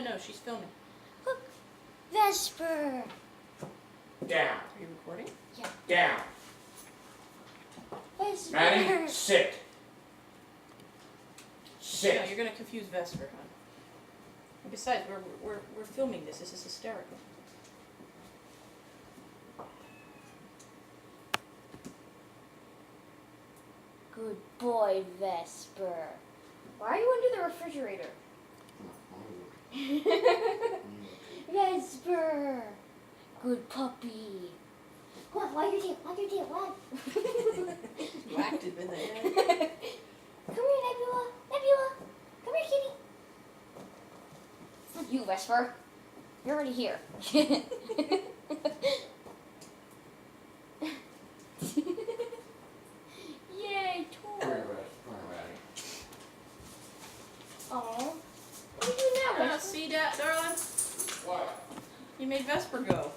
no, she's filming. Look, Vesper. Down. Are you recording? Yeah. Down. Vesper. Maddie, sit. Sit. No, you're gonna confuse Vesper, hon. And besides, we're filming this. This is hysterical. Good boy, Vesper. Why are you under the refrigerator? Vesper. Good puppy. What? Why your tail? Why your tail? What? Whacked him in the head. Come here, Nebula. Nebula. Come here, kitty. It's not you, Vesper. You're already here. Yay, toy. Come here, Maddie. Aw. What are you doing now, Ah, Vesper? see that, darling? What? You made Vesper go.